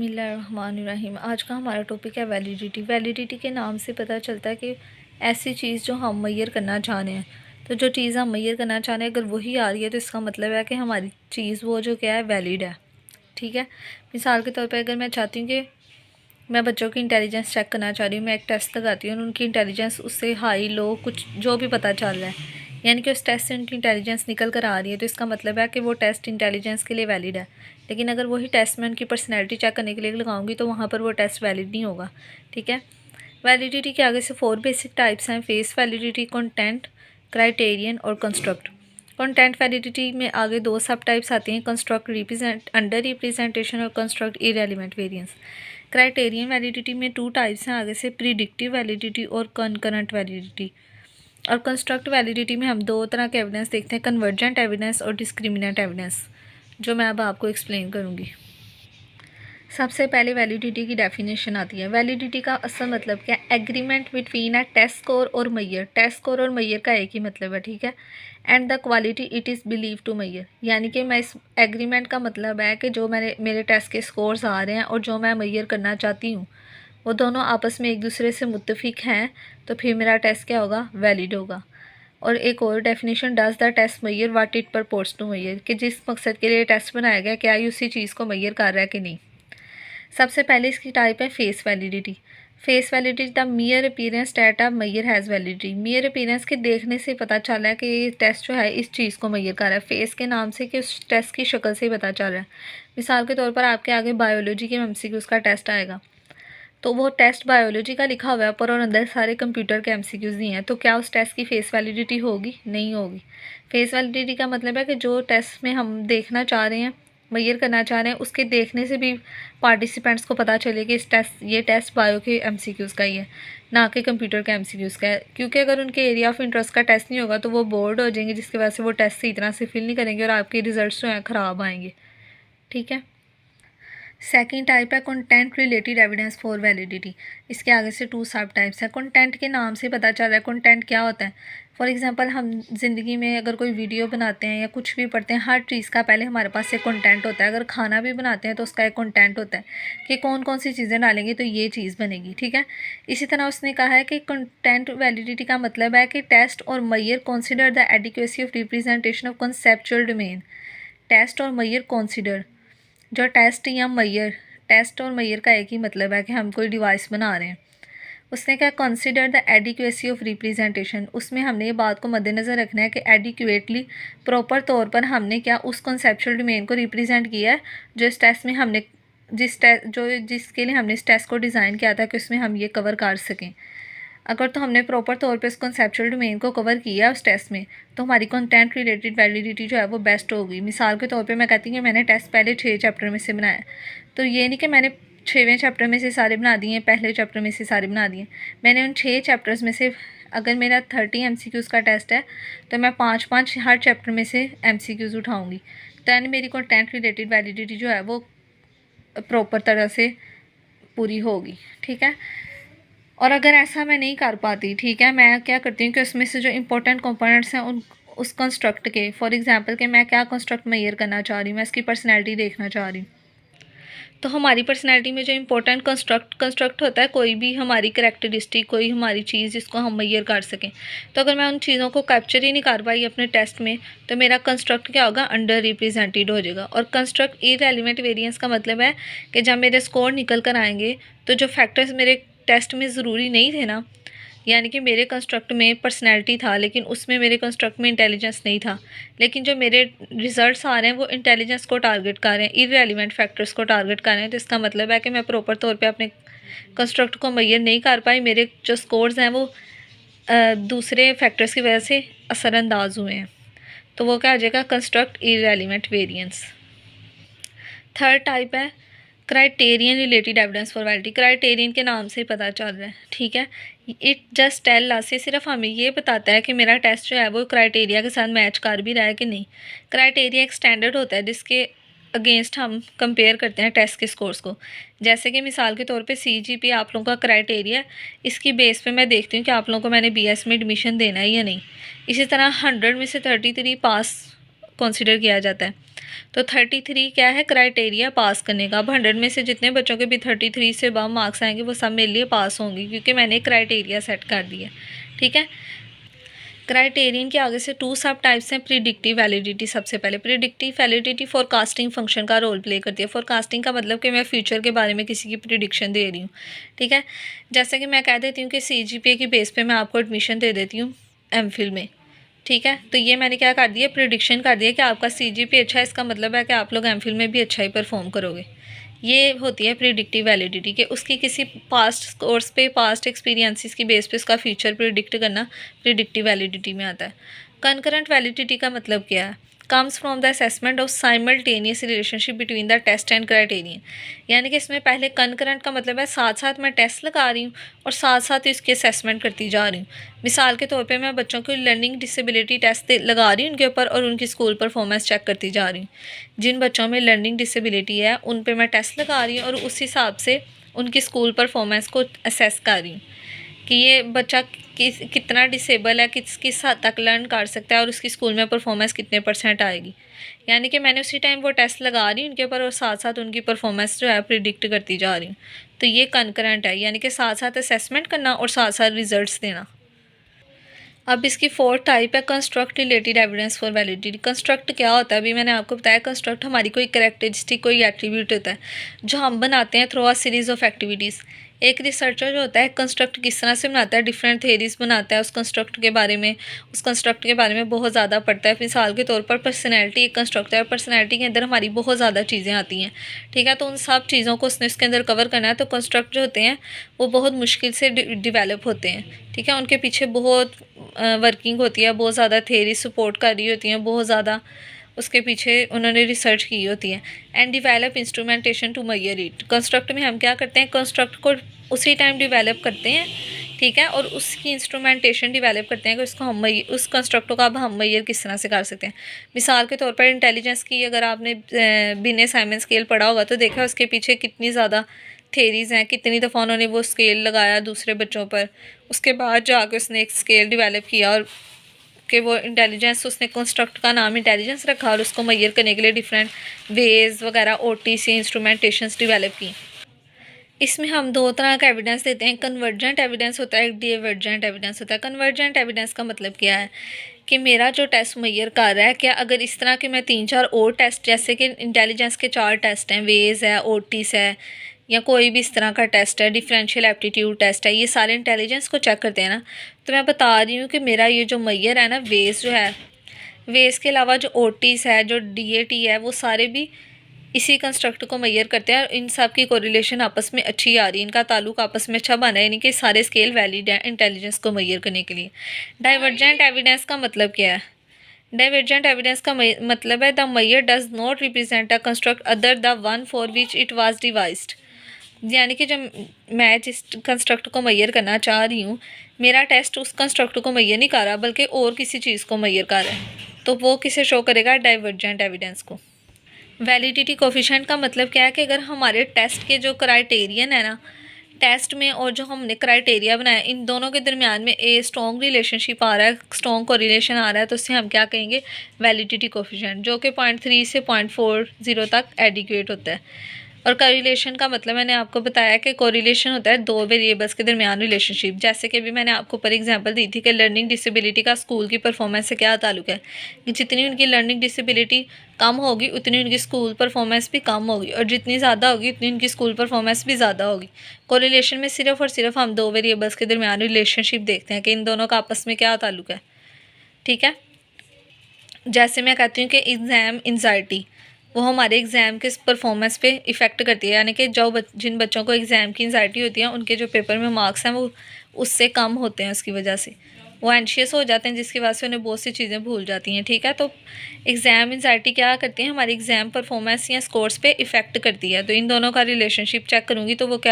बिस्मिल्लाहिर्रहमानिर्रहीम। आज का हमारा टॉपिक है वैलिडिटी। वैलिडिटी के नाम से पता चलता है कि ऐसी चीज़ जो हम मैयर करना चाह रहे हैं, तो जो चीज़ हम मैयर करना चाह रहे हैं अगर वही आ रही है तो इसका मतलब है कि हमारी चीज़ वो जो क्या है वैलिड है। ठीक है, मिसाल के तौर पर अगर मैं चाहती हूँ कि मैं बच्चों की इंटेलिजेंस चेक करना चाह रही हूँ, मैं एक टेस्ट लगाती हूँ और उनकी इंटेलिजेंस उससे हाई लो कुछ जो भी पता चल रहा है, यानी कि उस टेस्ट से उनकी इंटेलिजेंस निकल कर आ रही है, तो इसका मतलब है कि वो टेस्ट इंटेलिजेंस के लिए वैलिड है। लेकिन अगर वही टेस्ट मैं उनकी पर्सनैलिटी चेक करने के लिए लगाऊंगी तो वहाँ पर वो टेस्ट वैलिड नहीं होगा। ठीक है, वैलिडिटी के आगे से 4 बेसिक टाइप्स हैं: फेस वैलिडिटी, कंटेंट, क्राइटेरियन और कंस्ट्रक्ट। कंटेंट वैलिडिटी में आगे 2 सब टाइप्स आती हैं: कंस्ट्रक्ट रिप्रेजेंट अंडर रिप्रेजेंटेशन और construct irrelevant variance. Criterion validity में 2 टाइप्स हैं आगे से: प्रिडिक्टिव वैलिडिटी और कनकरेंट वैलिडिटी। और कंस्ट्रक्ट वैलिडिटी में हम 2 तरह के एविडेंस देखते हैं: कन्वर्जेंट एविडेंस और डिस्क्रिमिनेंट एविडेंस, जो मैं अब आपको एक्सप्लेन करूँगी। सबसे पहले वैलिडिटी की डेफिनेशन आती है। वैलिडिटी का असल मतलब क्या है? Agreement between a test score और मैयर। टेस्ट स्कोर और मैयर का एक ही मतलब है। ठीक है, and the quality it is believe to measure, यानी कि मैं इस एग्रीमेंट का मतलब है कि जो मेरे टेस्ट के स्कोर्स आ रहे हैं और जो मैं मैयर करना चाहती हूँ वो दोनों आपस में एक दूसरे से मुत्तफिक हैं, तो फिर मेरा टेस्ट क्या होगा? वैलिड होगा। और एक और definition, does the test measure what it purports to measure, कि जिस मकसद के लिए टेस्ट बनाया गया क्या ये उसी चीज़ को मैयर कर रहा है कि नहीं। सबसे पहले इसकी टाइप है face validity. Face validity the mere appearance that a measure has validity. Mere appearance के देखने से पता चल रहा है कि ये टेस्ट जो है इस चीज़ को मैयर कर रहा है। फेस के नाम से कि उस टेस्ट की शक्ल से ही पता चल रहा है। मिसाल के तौर पर आपके आगे बायोलॉजी के एमसीक्यूज़ का टेस्ट आएगा, तो वो टेस्ट बायोलॉजी का लिखा हुआ है ऊपर और अंदर सारे कंप्यूटर के एमसीक्यूज़ नहीं हैं, तो क्या उस टेस्ट की फेस वैलिडिटी होगी? नहीं होगी। फेस वैलिडिटी का मतलब है कि जो टेस्ट में हम देखना चाह रहे हैं, मैयर करना चाह रहे हैं, उसके देखने से भी पार्टिसिपेंट्स को पता चले कि ये टेस्ट बायो के एमसीक्यूज़ का ही है, ना कि कंप्यूटर के एमसीक्यूज़ का है। क्योंकि अगर उनके एरिया ऑफ इंटरेस्ट का टेस्ट नहीं होगा तो वो बोर्ड हो जाएंगे, जिसकी वजह से वो टेस्ट सही तरह से फिल नहीं करेंगे और आपके रिजल्ट्स जो हैं ख़राब आएंगे। ठीक है, सेकेंड टाइप है content related evidence for validity. इसके आगे से 2 सब टाइप्स हैं। कंटेंट के नाम से पता चल रहा है कंटेंट क्या होता है। फॉर एग्जांपल, हम ज़िंदगी में अगर कोई वीडियो बनाते हैं या कुछ भी पढ़ते हैं, हर चीज़ का पहले हमारे पास एक कंटेंट होता है। अगर खाना भी बनाते हैं तो उसका एक कंटेंट होता है कि कौन कौन सी चीज़ें डालेंगे तो ये चीज़ बनेगी। ठीक है, इसी तरह उसने कहा है कि कंटेंट वैलिडिटी का मतलब है कि टेस्ट और measure consider the adequacy of representation of conceptual domain. Test और मैयर कंसिडर, जो टेस्ट और मैयर का एक ही मतलब है कि हम कोई डिवाइस बना रहे हैं। उसने कहा consider the adequacy of representation, उसमें हमने ये बात को मद्देनज़र रखना है कि एडिक्वेटली प्रॉपर तौर पर हमने क्या उस कॉन्सेप्चुअल डोमेन को रिप्रेजेंट किया है जो इस टेस्ट में हमने जिसके लिए हमने इस टेस्ट को डिज़ाइन किया था कि उसमें हम ये कवर कर सकें। अगर तो हमने प्रॉपर तौर पे उस कॉन्सेप्चुअल डोमेन को कवर किया है उस टेस्ट में, तो हमारी कंटेंट रिलेटेड वैलिडिटी जो है वो बेस्ट होगी। मिसाल के तौर पे मैं कहती हूँ कि मैंने टेस्ट पहले 6 चैप्टर में से बनाया, तो ये नहीं कि मैंने 6वें चैप्टर में से सारे बना दिए, पहले चैप्टर में से सारे बना दिए। मैंने उन 6 चैप्टर्स में से, अगर मेरा 30 MCQs का टेस्ट है तो मैं 5-5 हर चैप्टर में से MCQs उठाऊँगी, तो यानी मेरी कंटेंट रिलेटेड वैलिडिटी जो है वो प्रॉपर तरह से पूरी होगी। ठीक है, और अगर ऐसा मैं नहीं कर पाती, ठीक है, मैं क्या करती हूँ कि उसमें से जो इंपॉर्टेंट कंपोनेंट्स हैं उस कंस्ट्रक्ट के, फॉर एग्जांपल कि मैं क्या कंस्ट्रक्ट मैयर करना चाह रही हूँ, मैं इसकी पर्सनैलिटी देखना चाह रही हूँ, तो हमारी पर्सनैलिटी में जो इंपॉर्टेंट कंस्ट्रक्ट होता है, कोई भी हमारी करैक्टरिस्टिक, कोई हमारी चीज़ जिसको हम मैयर कर सकें, तो अगर मैं उन चीज़ों को कैप्चर ही नहीं कर पाई अपने टेस्ट में, तो मेरा कंस्ट्रक्ट क्या होगा? अंडर रिप्रेजेंटेड हो जाएगा। और कंस्ट्रक्ट इररेलेवेंट वेरिएंस का मतलब है कि जब मेरे स्कोर निकल कर आएंगे तो जो फैक्टर्स मेरे टेस्ट में ज़रूरी नहीं थे ना, यानी कि मेरे कंस्ट्रक्ट में पर्सनैलिटी था लेकिन उसमें मेरे कंस्ट्रक्ट में इंटेलिजेंस नहीं था, लेकिन जो मेरे रिजल्ट्स आ रहे हैं वो इंटेलिजेंस को टारगेट कर रहे हैं, इररेलेवेंट फैक्टर्स को टारगेट कर रहे हैं, तो इसका मतलब है कि मैं प्रॉपर तौर पे अपने कंस्ट्रक्ट को मैयर नहीं कर पाई, मेरे जो स्कोर्स हैं वो दूसरे फैक्टर्स की वजह से असरअंदाज हुए हैं, तो वो क्या आ जाएगा? Construct irrelevant variance. Third type है criterion related evidence for validity. Criterion के नाम से ही पता चल रहा है। ठीक है, इट जस्ट टेल अस, सिर्फ हमें ये बताता है कि मेरा टेस्ट जो है वो क्राइटेरिया के साथ मैच कर भी रहा है कि नहीं। क्राइटेरिया एक स्टैंडर्ड होता है जिसके अगेंस्ट हम कंपेयर करते हैं टेस्ट के स्कोर्स को। जैसे कि मिसाल के तौर पे CGPA आप लोगों का क्राइटेरिया, इसकी बेस पे मैं देखती हूँ कि आप लोगों को मैंने BS में एडमिशन देना है या नहीं। इसी तरह 100 में से 33 पास कंसिडर किया जाता है। तो 33 क्या है क्राइटेरिया पास करने का। अब 100 में से जितने बच्चों के भी 33 से अब मार्क्स आएंगे वो सब मेरे लिए पास होंगे, क्योंकि मैंने क्राइटेरिया सेट कर दिया। ठीक है, क्राइटेरियन के आगे से 2 सब टाइप्स हैं। प्रिडिक्टिव वैलिडिटी, सबसे पहले प्रिडिक्टिव वैलिडिटी फोरकास्टिंग फंक्शन का रोल प्ले करती है। फोरकास्टिंग का मतलब कि मैं फ्यूचर के बारे में किसी की प्रिडिक्शन दे रही हूँ। ठीक है, जैसे कि मैं कह देती हूँ कि CGPA की बेस पे मैं आपको एडमिशन दे देती हूँ MPhil में। ठीक है, तो ये मैंने क्या कर दिया, प्रिडिक्शन कर दिया कि आपका CGPA अच्छा है, इसका मतलब है कि आप लोग MPhil में भी अच्छा ही परफॉर्म करोगे। ये होती है प्रिडिक्टिव वैलिडिटी के उसकी किसी पास्ट कोर्स पे, पास्ट एक्सपीरियंसेस की बेस पे उसका फ्यूचर प्रिडिक्ट करना प्रिडिक्टिव वैलिडिटी में आता है। कंकरेंट वैलिडिटी का मतलब क्या है, comes from the assessment of simultaneous relationship between the test and criterion. यानी कि इसमें पहले कंकरेंट का मतलब है साथ साथ मैं टेस्ट लगा रही हूँ और साथ साथ इसकी असेसमेंट करती जा रही हूँ। मिसाल के तौर पे मैं बच्चों को लर्निंग डिसेबिलिटी टेस्ट लगा रही हूँ उनके ऊपर और उनकी स्कूल परफॉर्मेंस चेक करती जा रही हूँ। जिन बच्चों में लर्निंग डिसेबिलिटी है उन पे मैं टेस्ट लगा रही हूँ और उस हिसाब से उनकी स्कूल परफॉर्मेंस को असेस कर रही हूँ कि ये बच्चा कितना डिसेबल है, किस हद तक लर्न कर सकता है और उसकी स्कूल में परफॉर्मेंस कितने % आएगी। यानी कि मैंने उसी टाइम वो टेस्ट लगा रही हूँ उनके ऊपर और साथ साथ उनकी परफॉर्मेंस जो है प्रिडिक्ट करती जा रही हूँ। तो ये कंकरेंट है, यानी कि साथ साथ असेसमेंट करना और साथ साथ रिजल्ट्स देना। अब इसकी 4th टाइप है construct related evidence for validity. Construct क्या होता है, अभी मैंने आपको बताया कंस्ट्रक्ट हमारी कोई कैरेक्टरिस्टिक, कोई एट्रीब्यूट होता है जो हम बनाते हैं through a series of activities. एक रिसर्चर जो होता है कंस्ट्रक्ट किस तरह से बनाता है, डिफरेंट थेरीज बनाता है उस कंस्ट्रक्ट के बारे में, उस कंस्ट्रक्ट के बारे में बहुत ज़्यादा पढ़ता है। मिसाल के तौर पर पर्सनैलिटी एक कंस्ट्रक्ट है और पर्सनैलिटी के अंदर हमारी बहुत ज़्यादा चीज़ें आती हैं। ठीक है, तो उन सब चीज़ों को उसने उसके अंदर कवर करना है। तो कंस्ट्रक्ट जो होते हैं वो बहुत मुश्किल से डिवेलप होते हैं। ठीक है, उनके पीछे बहुत वर्किंग होती है, बहुत ज़्यादा थेरी सपोर्ट कर रही होती हैं, बहुत ज़्यादा उसके पीछे उन्होंने रिसर्च की होती है। And develop instrumentation to measure it. Construct में हम क्या करते हैं, कंस्ट्रक्ट को उसी टाइम डिवेलप करते हैं। ठीक है, और उसकी इंस्ट्रूमेंटेशन डिवेलप करते हैं कि उसको हम उस कंस्ट्रक्ट का अब हम मेजर किस तरह से कर सकते हैं। मिसाल के तौर पर इंटेलिजेंस की अगर आपने बिने साइमन स्केल पढ़ा होगा तो देखा उसके पीछे कितनी ज़्यादा थेरीज़ हैं, कितनी दफ़ा उन्होंने वो स्केल लगाया दूसरे बच्चों पर, उसके बाद जाके उसने एक स्केल डेवलप किया और कि वो इंटेलिजेंस, उसने कंस्ट्रक्ट का नाम इंटेलिजेंस रखा और उसको मेजर करने के लिए डिफरेंट वेज वगैरह OTC इंस्ट्रूमेंटेशंस डेवलप की। इसमें हम 2 तरह का एविडेंस देते हैं, कन्वर्जेंट एविडेंस होता है, एक डिवर्जेंट एविडेंस होता है। कन्वर्जेंट एविडेंस का मतलब क्या है कि मेरा जो टेस्ट मेजर कर रहा है, क्या अगर इस तरह के मैं 3-4 और टेस्ट, जैसे कि इंटेलिजेंस के 4 टेस्ट हैं, वेज है, OTS है, या कोई भी इस तरह का टेस्ट है, डिफरेंशियल एप्टीट्यूड टेस्ट है, ये सारे इंटेलिजेंस को चेक करते हैं ना। तो मैं बता रही हूँ कि मेरा ये जो मेजर है ना, वेज जो है, वेज के अलावा जो OTS है, जो DAT है, वो सारे भी इसी कंस्ट्रक्ट को मेजर करते हैं और इन सब की कोरिलेशन आपस में अच्छी आ रही है, इनका ताल्लुक आपस में अच्छा बना है, यानी कि सारे स्केल वैलिड है इंटेलिजेंस को मेजर करने के लिए। डाइवर्जेंट एविडेंस का मतलब क्या है, डाइवर्जेंट एविडेंस का मतलब है the measure does not represent a construct other the one for which it was devised. यानी कि जब मैं जिस कंस्ट्रक्ट को मेजर करना चाह रही हूँ, मेरा टेस्ट उस कंस्ट्रक्ट को मेजर नहीं कर रहा बल्कि और किसी चीज़ को मेजर कर रहा है, तो वो किसे शो करेगा, डाइवर्जेंट एविडेंस को। वैलिडिटी कोफिशिएंट का मतलब क्या है कि अगर हमारे टेस्ट के जो क्राइटेरियन है ना, टेस्ट में और जो हमने क्राइटेरिया बनाया, इन दोनों के दरमियान में स्ट्रॉन्ग रिलेशनशिप आ रहा है, स्ट्रॉन्ग कोरिलेशन आ रहा है, तो उससे हम क्या कहेंगे, वैलिडिटी कोफिशिएंट, जो कि 0.3 से 0.40 तक एडिक्वेट होता है। और कोरिलेशन का मतलब मैंने आपको बताया कि कोरिलेशन होता है 2 वेरिएबल्स के दरमियान रिलेशनशिप। जैसे कि अभी मैंने आपको पर एग्जांपल दी थी कि लर्निंग डिसेबिलिटी का स्कूल की परफॉर्मेंस से क्या ताल्लुक है, कि जितनी उनकी लर्निंग डिसेबिलिटी कम होगी उतनी उनकी स्कूल परफॉर्मेंस भी कम होगी, और जितनी ज़्यादा होगी उतनी उनकी स्कूल परफॉर्मेंस भी ज़्यादा होगी। कोरिलेशन में सिर्फ और सिर्फ हम 2 वेरिएबल्स के दरमियान रिलेशनशिप देखते हैं कि इन दोनों का आपस में क्या ताल्लुक है। ठीक है, जैसे मैं कहती हूँ कि एग्ज़ाम एंजाइटी वो हमारे एग्ज़ाम के परफॉर्मेंस पे इफ़ेक्ट करती है, यानी कि जिन बच्चों को एग्ज़ाम की एंजाइटी होती है उनके जो पेपर में मार्क्स हैं वो उससे कम होते हैं, उसकी वजह से वो एंशियस हो जाते हैं, जिसकी वजह से उन्हें बहुत सी चीज़ें भूल जाती हैं। ठीक है, तो एग्ज़ाम एंजाइटी क्या करती है, हमारी एग्ज़ाम परफॉर्मेंस या स्कोर्स पे इफ़ेक्ट करती है। तो इन दोनों का रिलेशनशिप चेक करूँगी तो वो क्या